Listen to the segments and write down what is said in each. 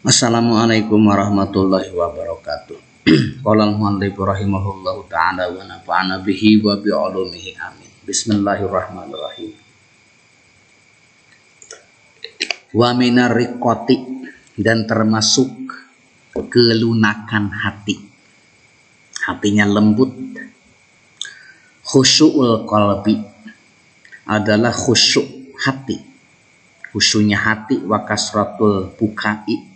Assalamualaikum warahmatullahi wabarakatuh. Qala al-muallif rahimahullahu ta'ala wa nafa'ana bihi wa bi 'ulumihi amin. Bismillahirrahmanirrahim. Wa minar riqati, dan termasuk kelunakan hati. Hatinya lembut. Khusyu'ul qalbi adalah khusyuk hati. Khusyuknya hati wa kasratul bukai,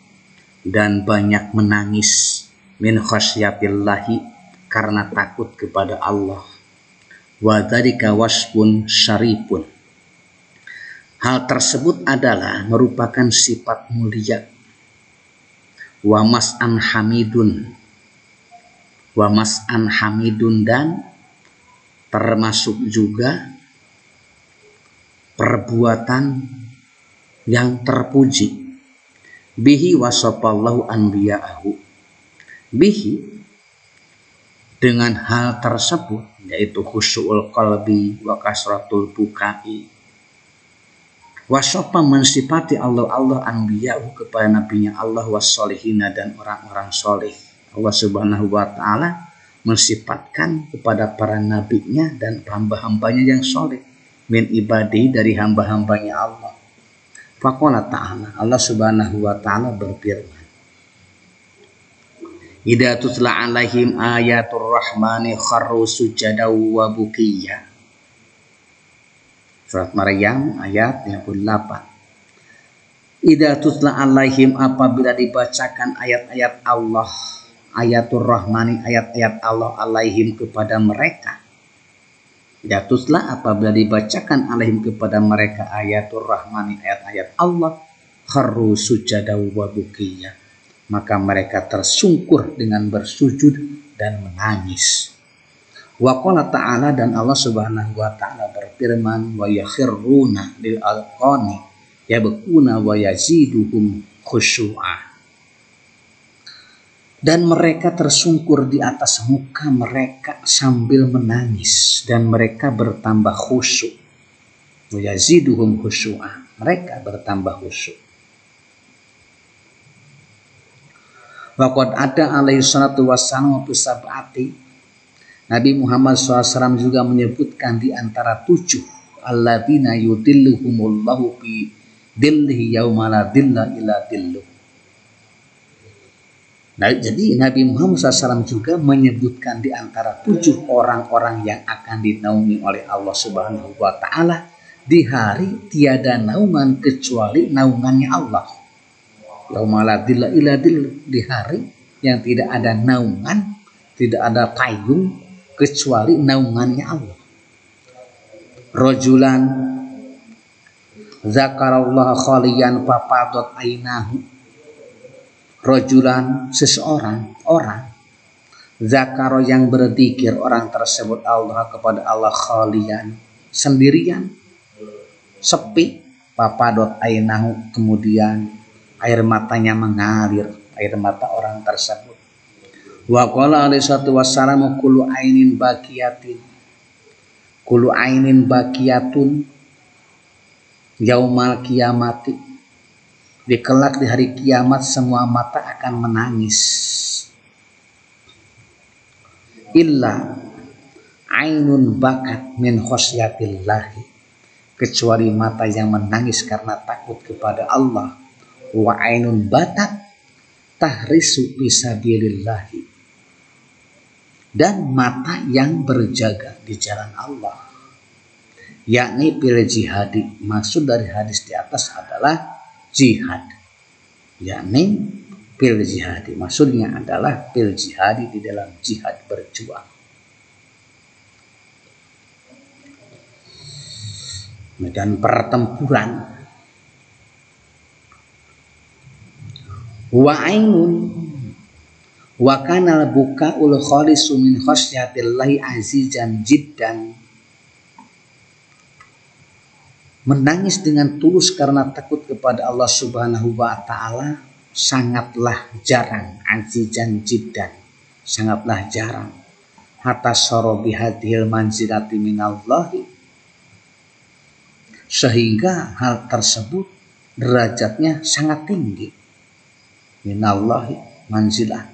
dan banyak menangis min khasyatillahi, karena takut kepada Allah. Wa dzalika wasfun syarifun, hal tersebut adalah merupakan sifat mulia. Wa mas'an hamidun, dan termasuk juga perbuatan yang terpuji. Bihi wasafallahu anbiya'ahu, bihi, dengan hal tersebut, yaitu khusyu'ul qalbi wa kasratul bukai, wasafa mensifati Allah anbiya'ahu, kepada nabinya Allah, wassolihina, dan orang-orang soleh. Allah subhanahu wa ta'ala mensifatkan kepada para nabinya dan hamba-hambanya yang soleh, min ibadi, dari hamba-hambanya Allah. Faqala ta'ala, Allah subhanahu wa ta'ala berfirman, idza tutla alaihim ayatur rahmani kharru sujada wa bukiya. Surat Maryam ayat 58. Idza tutla alaihim, apabila dibacakan ayat-ayat Allah, ayatur rahmani, ayat-ayat Allah, alaihim, kepada mereka. Yatuslah, apabila dibacakan alaihim, kepada mereka, ayatul rahmani, ayat-ayat Allah, kharru sujada wa bukiya, maka mereka tersungkur dengan bersujud dan menangis. Wa qala ta'ala, dan Allah subhanahu wa ta'ala berfirman, wa yakhirruna lil alqani yabkuna wa yaziduhum khusyu'a, dan mereka tersungkur di atas muka mereka sambil menangis, dan mereka bertambah khusyuk. Yaziduhum khusyu'a, mereka bertambah khusyuk. Waqad ada alaihi salatu wassalam fi sab'ati, Nabi Muhammad SAW juga menyebutkan di antara 7 alladzina yudilluhumullahu fi dillihi yauma la dilla illa dilluh. Nah, jadi Nabi Muhammad SAW juga menyebutkan di antara 7 orang-orang yang akan dinaungi oleh Allah Subhanahu wa Ta'ala di hari tiada naungan kecuali naungannya Allah. Yauma la dilla illa dilluh, di hari yang tidak ada naungan, tidak ada payung kecuali naungannya Allah. Rajulan zakarallaha khaliyan fafadat ainahu, rojulan, seseorang, orang, zakaro, yang berzikir, orang tersebut Allah, kepada Allah, khalian, sendirian, sepi, papadot ainahu, kemudian air matanya mengalir, air mata orang tersebut. Wa qala alaihi salatu wassalamu kullu ainin bakiyatun yaumal kiamati, di kelak di hari kiamat semua mata akan menangis. Illa ainun bakat min khosyatillahi, kecuali mata yang menangis karena takut kepada Allah. Wa ainun batat tahrisu fisabilillahi, dan mata yang berjaga di jalan Allah, yakni bil jihadi. Maksud dari hadis di atas adalah jihad, yakni bil jihadi, maksudnya adalah bil jihadi, di dalam jihad, berjuang. Medan pertempuran. Wa ainun wa kana bukaul khalisu min khasyatillahi azizan jiddan, menangis dengan tulus karena takut kepada Allah Subhanahu wa Ta'ala sangatlah jarang, azizan jiddan, sangatlah jarang. Hatta sorobi hadhil manzilati minallahi, sehingga hal tersebut derajatnya sangat tinggi. minallahi manzilah,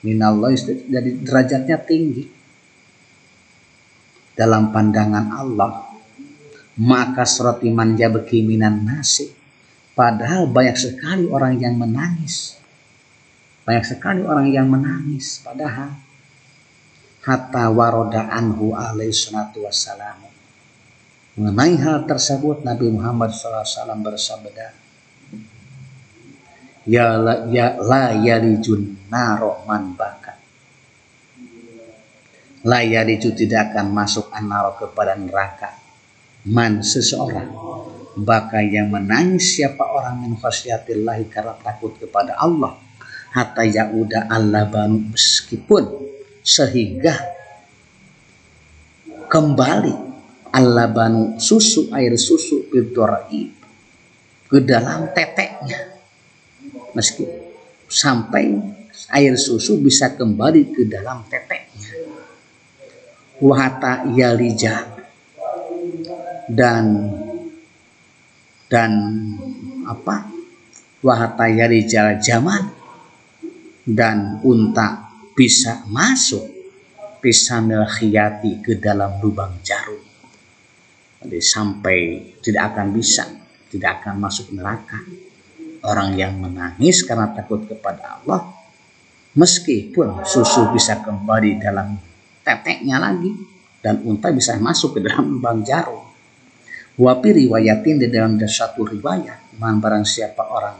minallahi dari derajatnya tinggi dalam pandangan Allah. Maka seroti man yabki minan nasi, padahal banyak sekali orang yang menangis, banyak sekali orang yang menangis, padahal hatta waroda anhu alaihi salatu wassalam. Mengenai hal tersebut Nabi Muhammad SAW bersabda, ya la yalijun naro man baka, la yaliju tidak akan masuk an-naro kepada neraka, man seseorang, baka yang menangis siapa orang min khasyatillahi karena takut kepada Allah, hatta yauda allabanu, meskipun sehingga kembali allabanu susu, air susu bidor'i ke dalam teteknya, meski sampai air susu bisa kembali ke dalam teteknya. Wahata yalija, dan apa, wahata yalijal zaman, dan unta bisa masuk pisamil khiyati ke dalam lubang jarum. Jadi sampai tidak akan bisa, tidak akan masuk neraka orang yang menangis karena takut kepada Allah, meskipun susu bisa kembali dalam teteknya lagi dan unta bisa masuk ke dalam lubang jarum. Wapi riwayatin, di dalam satu riwayat, man barang siapa orang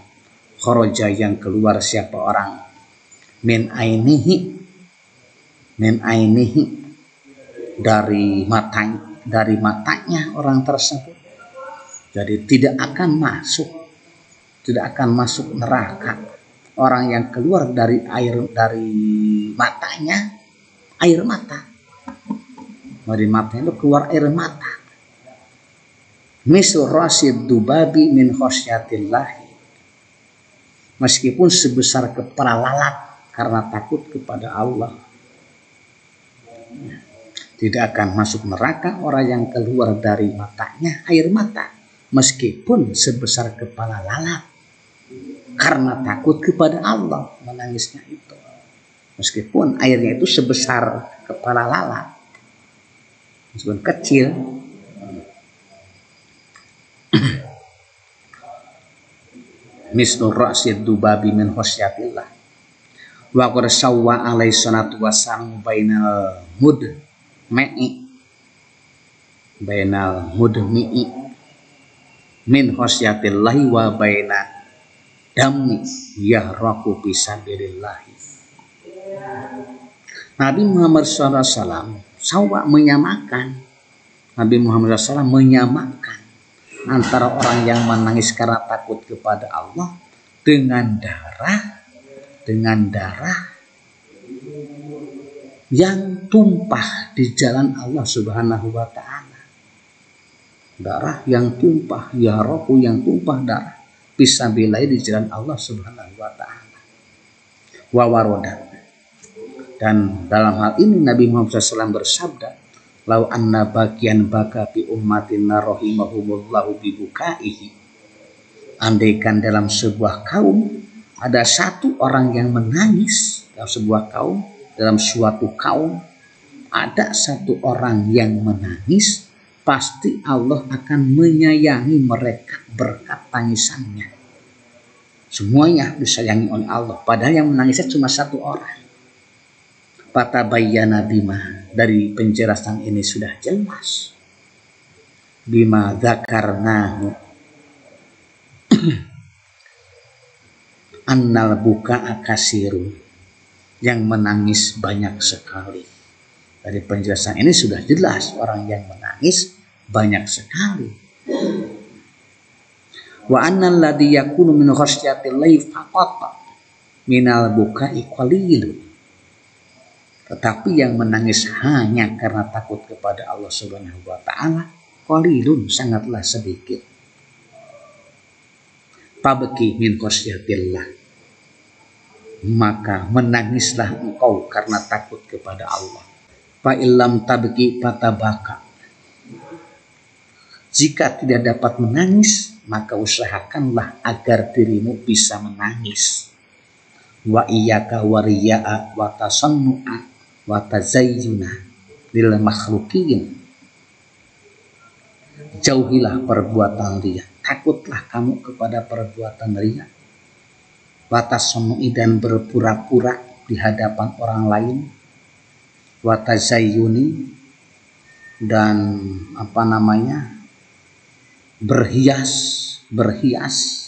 khoroja yang keluar siapa orang min ainihi dari matanya orang tersebut, jadi tidak akan masuk neraka orang yang keluar dari matanya air mata, dari matanya itu keluar air mata. Misal rasid dubabi min khosyatillahi, meskipun sebesar kepala lalat karena takut kepada Allah. Tidak akan masuk neraka orang yang keluar dari matanya air mata, meskipun sebesar kepala lalat karena takut kepada Allah, menangisnya itu, meskipun airnya itu sebesar kepala lalat, meskipun kecil. Misnur rasid dubabi min khosyatillah. Wa qad sawwa alaihi salatu wassalam bainal mudmi'i min khosyatillahi wa baina dammi yahraku fisabilillahi. Nabi Muhammad SAW menyamakan antara orang yang menangis karena takut kepada Allah dengan darah yang tumpah di jalan Allah Subhanahu wa taala. Darah yang tumpah, yahraku yang tumpah darah fisabilillah di jalan Allah Subhanahu wa taala. Wa waroda, dan dalam hal ini Nabi Muhammad SAW bersabda, lau anna bagian baka bi ummatin rahimahumullahu bibukaihi, andaikan dalam sebuah kaum ada satu orang yang menangis, dalam suatu kaum ada satu orang yang menangis, pasti Allah akan menyayangi mereka berkat tangisannya. Semuanya disayangi oleh Allah, padahal yang menangisnya cuma satu orang. Fatabayyana bima, dari penjelasan ini sudah jelas, bima dzakarnahu annal buka'a kasirun, yang menangis banyak sekali. Dari penjelasan ini sudah jelas orang yang menangis banyak sekali. Wa annal ladzi yakunu min khasyatillahi faqat minal buka'i qalilun, tetapi yang menangis hanya karena takut kepada Allah Subhanahu wa taala, qalilun, sangatlah sedikit. Tabki min khasyatillah, maka menangislah engkau karena takut kepada Allah. Fa illam tabki fatabaka, jika tidak dapat menangis maka usahakanlah agar dirimu bisa menangis. wa iyyaka wariya'a wa tasannu'a wa tazayyuna lil makhluqin. Jauhilah perbuatan riya, takutlah kamu kepada perbuatan riya, wa tasannu'i dan berpura-pura di hadapan orang lain, wa tazayyuni dan berhias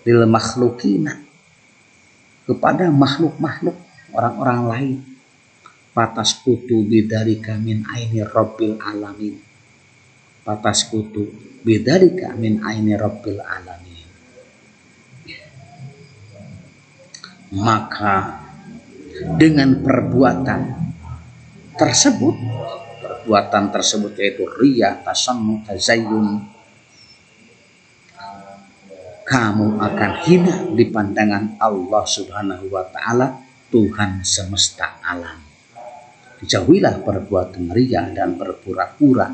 lil makhlukina kepada makhluk-makhluk orang-orang lain. Patas kutu bidarika min aini rabbil alamin. Patas kutu bidarika min aini rabbil alamin. Maka dengan perbuatan tersebut yaitu riya, tasannu, tazayyun, kamu akan hina di pandangan Allah Subhanahu wa taala, Tuhan semesta alam. Jauhilah perbuatan riya dan berpura-pura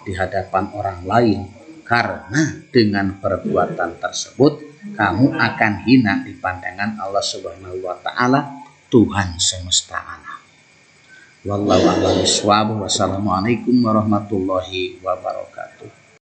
di hadapan orang lain, karena dengan perbuatan tersebut kamu akan hina di pandangan Allah Subhanahu wa taala, Tuhan semesta alam. Wallahu a'lam bishawab. Wassalamualaikum warahmatullahi wabarakatuh.